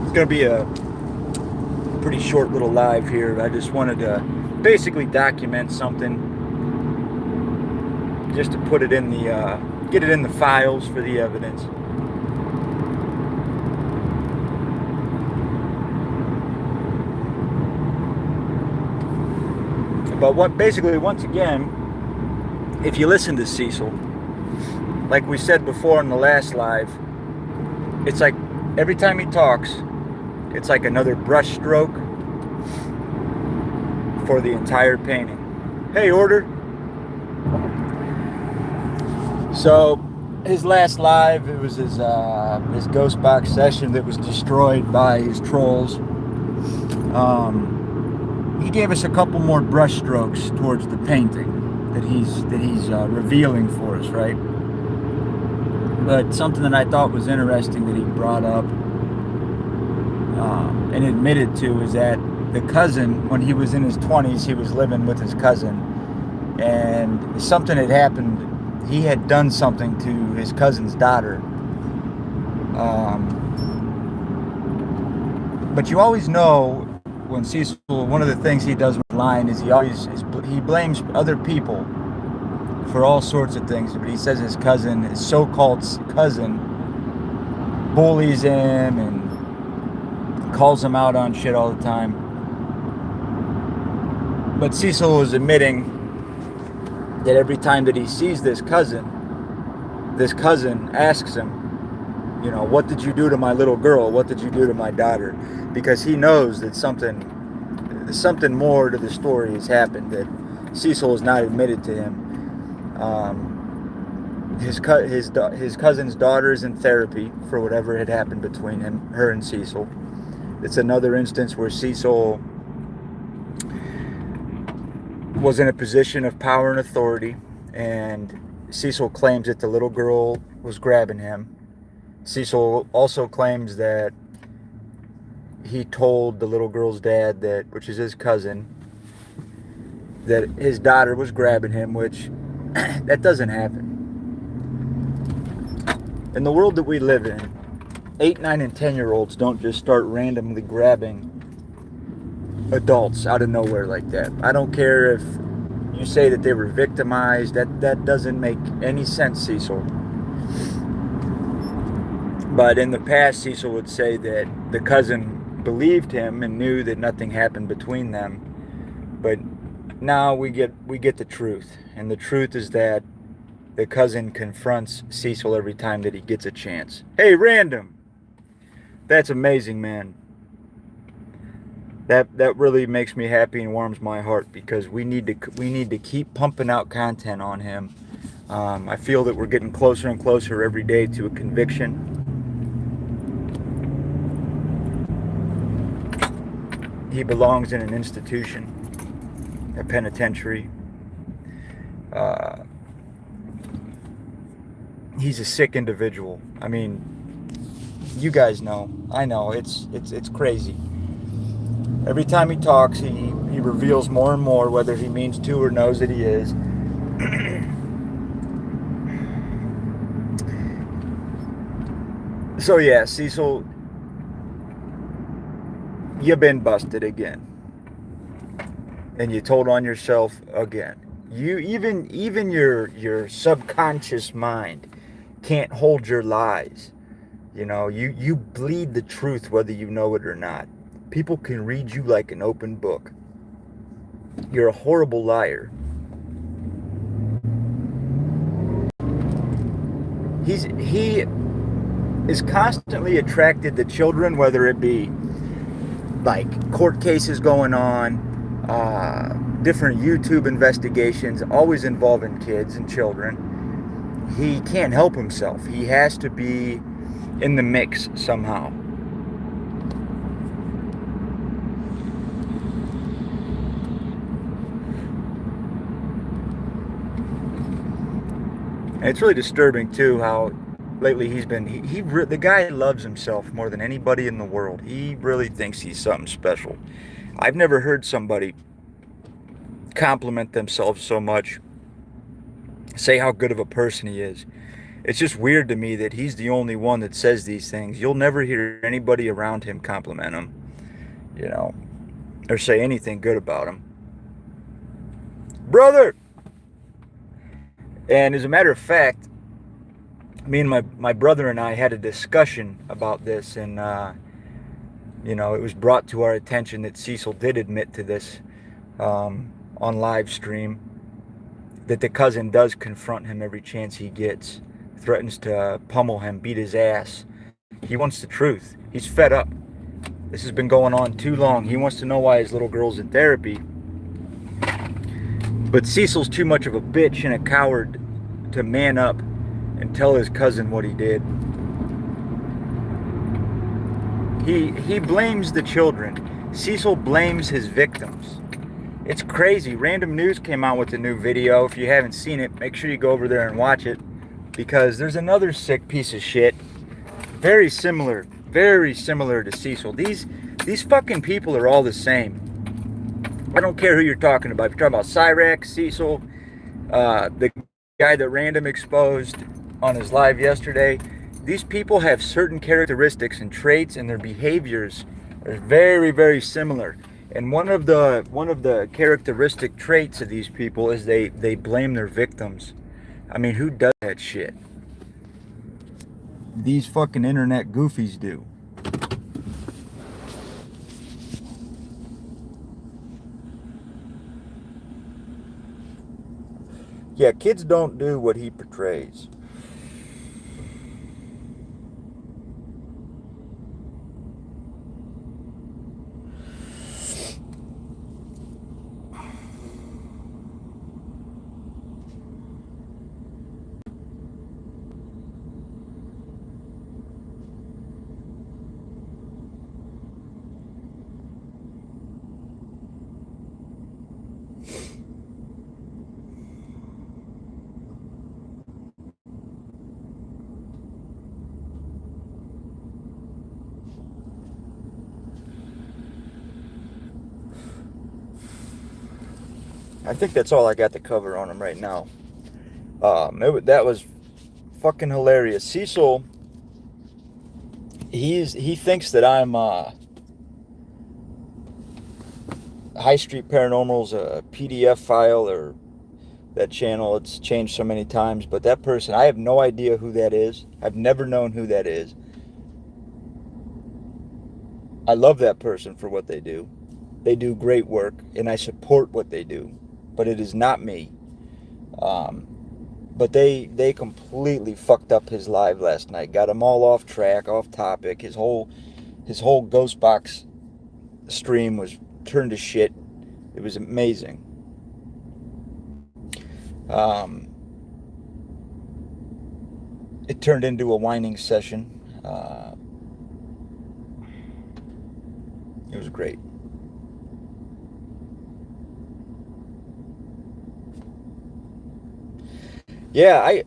It's going to be a pretty short little live here. I just wanted to basically document something, just to put it in the, get it in the files for the evidence. But basically, once again, if you listen to Cecil, like we said before in the last live, it's like every time he talks, it's like another brush stroke for the entire painting. Hey, order. So his last live, it was his ghost box session that was destroyed by his trolls. He gave us a couple more brush strokes towards the painting that he's revealing for us, right? But something that I thought was interesting that he brought up and admitted to is that the cousin, when he was in his 20s, he was living with his cousin, and something had happened. He had done something to his cousin's daughter. But you always know when Cecil, one of the things he does with lying is he blames other people for all sorts of things. But he says his cousin, his so-called cousin, bullies him and calls him out on shit all the time. But Cecil was admitting that every time that he sees this cousin asks him, you know, what did you do to my little girl? What did you do to my daughter? Because he knows that something more to the story has happened that Cecil has not admitted to him. His cousin's daughter is in therapy for whatever had happened between her and Cecil. It's another instance where Cecil was in a position of power and authority, and Cecil claims that the little girl was grabbing him. Cecil also claims that he told the little girl's dad, which is his cousin, that his daughter was grabbing him, which that doesn't happen. In the world that we live in, 8, 9, and 10-year-olds don't just start randomly grabbing adults out of nowhere like that. I don't care if you say that they were victimized. That doesn't make any sense, Cecil. But in the past, Cecil would say that the cousin believed him and knew that nothing happened between them. But now we get the truth. And the truth is that the cousin confronts Cecil every time that he gets a chance. Hey, random! That's amazing, man. That really makes me happy and warms my heart, because we need to keep pumping out content on him. I feel that we're getting closer and closer every day to a conviction. He belongs in an institution, a penitentiary. He's a sick individual. I mean, you guys know. I know. It's crazy. Every time he talks, he reveals more and more, whether he means to or knows that he is. So yeah, Cecil, you've been busted again, and you told on yourself again. You even your subconscious mind can't hold your lies. You know, you bleed the truth whether you know it or not. People can read you like an open book. You're a horrible liar. He is constantly attracted to children, whether it be like court cases going on, different YouTube investigations, always involving kids and children. He can't help himself. He has to be in the mix somehow. And it's really disturbing too how lately he's been, the guy loves himself more than anybody in the world. He really thinks he's something special. I've never heard somebody compliment themselves so much, say how good of a person he is. It's just weird to me that he's the only one that says these things. You'll never hear anybody around him compliment him, you know, or say anything good about him. Brother! And as a matter of fact, me and my brother and I had a discussion about this, and it was brought to our attention that Cecil did admit to this on live stream, that the cousin does confront him every chance he gets, threatens to pummel him, beat his ass. He wants the truth. He's fed up. This has been going on too long. He wants to know why his little girl's in therapy. But Cecil's too much of a bitch and a coward to man up and tell his cousin what he did. He blames the children. Cecil blames his victims. It's crazy. Random News came out with a new video. If you haven't seen it, make sure you go over there and watch it, because there's another sick piece of shit, very similar to Cecil. These fucking people are all the same. I don't care who you're talking about. If you're talking about Cyrax, Cecil, the guy that Random exposed on his live yesterday, these people have certain characteristics and traits, and their behaviors are very, very similar. And one of the characteristic traits of these people is they blame their victims. I mean, who does that shit? These fucking internet goofies do. Yeah, kids don't do what he portrays. I think that's all I got to cover on him right now. That was fucking hilarious. Cecil, he thinks that I'm High Street Paranormal's a PDF file, or that channel. It's changed so many times, but that person, I have no idea who that is. I've never known who that is. I love that person for what they do. They do great work, and I support what they do. But it is not me. But they completely fucked up his live last night. Got him all off track, off topic. His whole ghost box stream was turned to shit. It was amazing. It turned into a whining session. It was great. Yeah,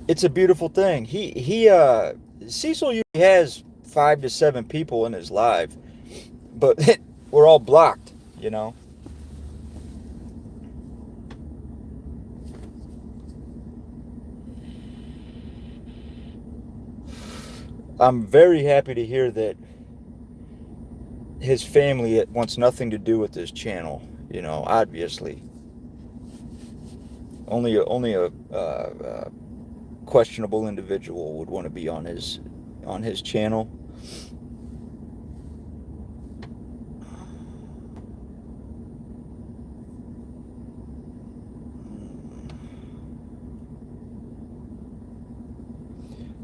it's a beautiful thing. Cecil usually has 5 to 7 people in his live, but we're all blocked, you know. I'm very happy to hear that his family wants nothing to do with this channel, you know, obviously. Only a questionable individual would want to be on his channel.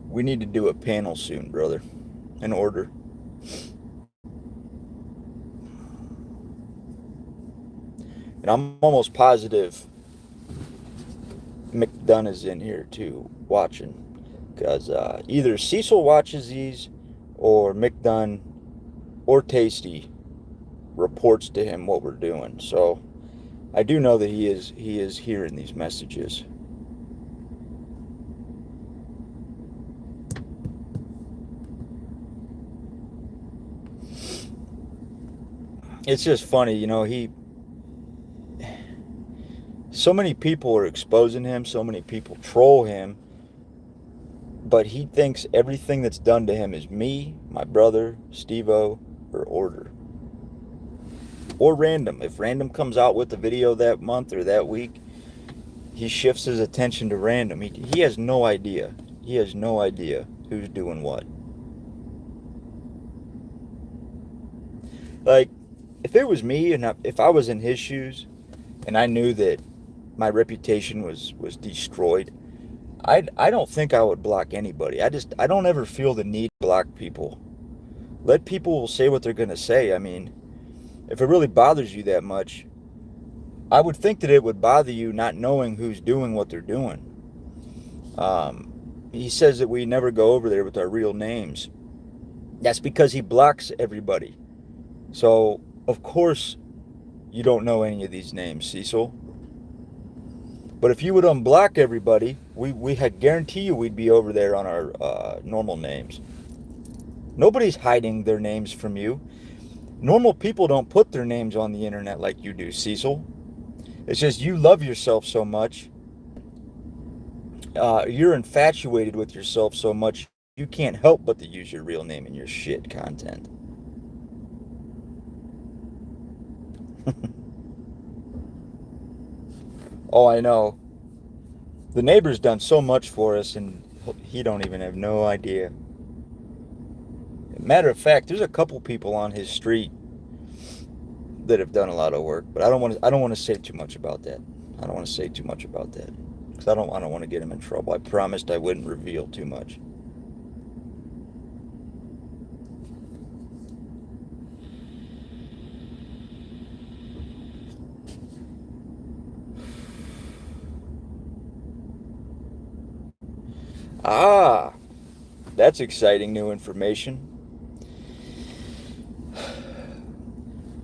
We need to do a panel soon, brother. In order. And I'm almost positive McDunn is in here too, watching. Because either Cecil watches these, or McDunn or Tasty reports to him what we're doing. So I do know that he is hearing these messages. It's just funny, you know, So many people are exposing him, so many people troll him, but he thinks everything that's done to him is me, my brother, Steve-O, or Order. Or Random. If Random comes out with the video that month or that week, he shifts his attention to Random. He has no idea. He has no idea who's doing what. Like, if it was me and if I was in his shoes and I knew that my reputation was destroyed, I don't think I would block anybody. I don't ever feel the need to block people. Let people say what they're going to say. I mean, if it really bothers you that much, I would think that it would bother you not knowing who's doing what they're doing. He says that we never go over there with our real names. That's because he blocks everybody. So, of course, you don't know any of these names, Cecil. But if you would unblock everybody, we had guarantee you we'd be over there on our normal names. Nobody's hiding their names from you. Normal people don't put their names on the internet like you do, Cecil. It's just you love yourself so much. You're infatuated with yourself so much, you can't help but to use your real name in your shit content. Oh, I know. The neighbor's done so much for us, and he don't even have no idea. Matter of fact, there's a couple people on his street that have done a lot of work, but I don't want to say too much about that. I don't want to say too much about that because I don't want to get him in trouble. I promised I wouldn't reveal too much. Ah, that's exciting new information.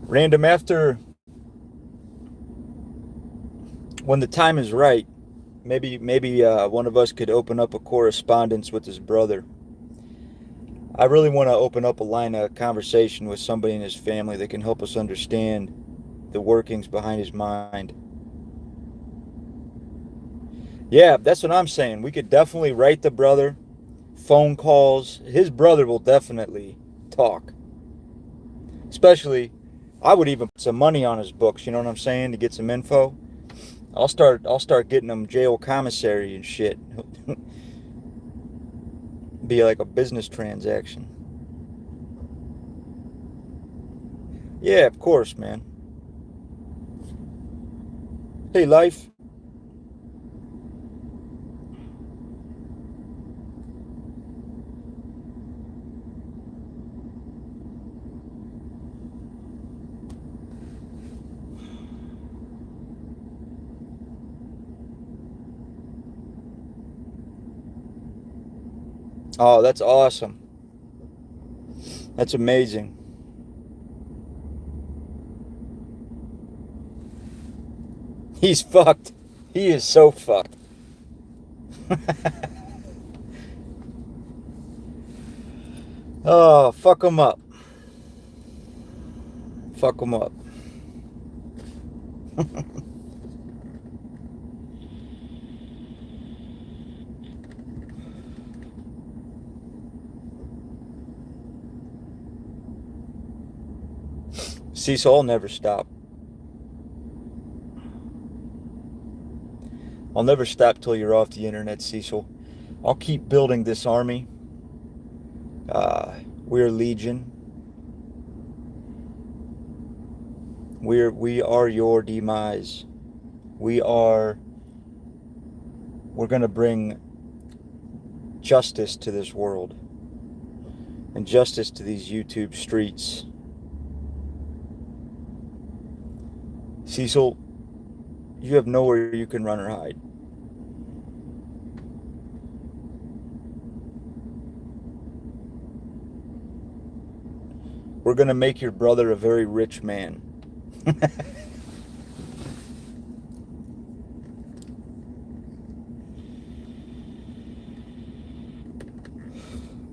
Random, after, when the time is right, maybe one of us could open up a correspondence with his brother. I really want to open up a line of conversation with somebody in his family that can help us understand the workings behind his mind. Yeah, that's what I'm saying. We could definitely write the brother, phone calls. His brother will definitely talk. Especially, I would even put some money on his books, you know what I'm saying, to get some info. I'll start getting him jail commissary and shit. Be like a business transaction. Yeah, of course, man. Hey, life. Oh, that's awesome. That's amazing. He's fucked. He is so fucked. Oh, fuck him up. Fuck him up. Cecil, I'll never stop. I'll never stop till you're off the internet, Cecil. I'll keep building this army. We're Legion. We are your demise. We're gonna bring justice to this world and justice to these YouTube streets. Cecil, you have nowhere you can run or hide. We're gonna make your brother a very rich man.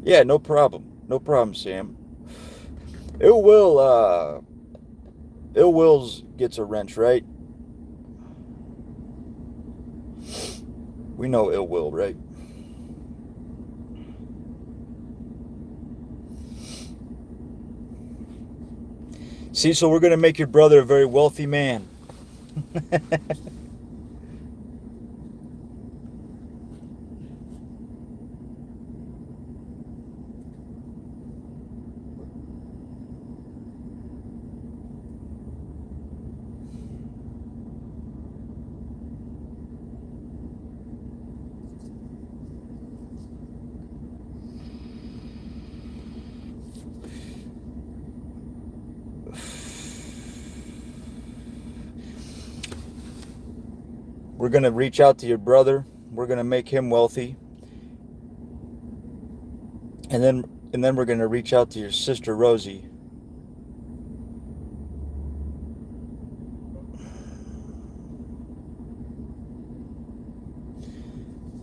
Yeah, no problem. No problem, Sam. Ill Will's gets a wrench, right? We know ill will, right? Cecil, we're going to make your brother a very wealthy man. We're going to reach out to your brother. We're going to make him wealthy. And then we're going to reach out to your sister Rosie.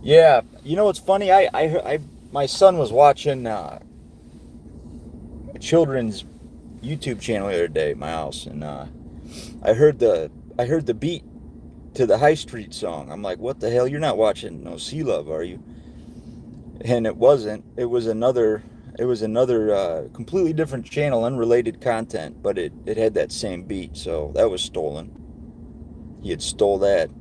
Yeah, you know what's funny? My son was watching a children's YouTube channel the other day at my house, and I heard the beat to the High Street song. I'm like, what the hell? You're not watching no Sea Love, are you? And it wasn't. It was another. It was another completely different channel, unrelated content, but it had that same beat, so that was stolen. He had stole that.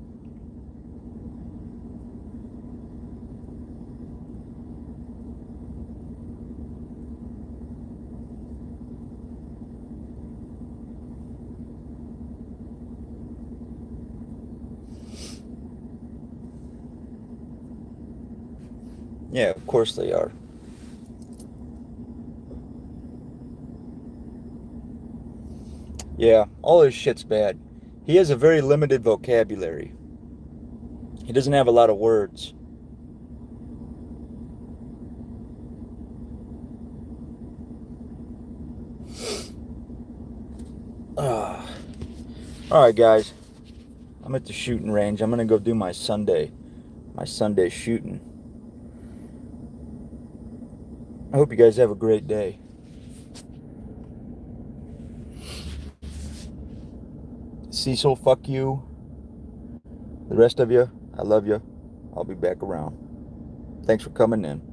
Yeah, of course they are. Yeah, all his shit's bad. He has a very limited vocabulary. He doesn't have a lot of words. Ah. All right, guys. I'm at the shooting range. I'm gonna go do my Sunday shooting. I hope you guys have a great day. Cecil, fuck you. The rest of you, I love you. I'll be back around. Thanks for coming in.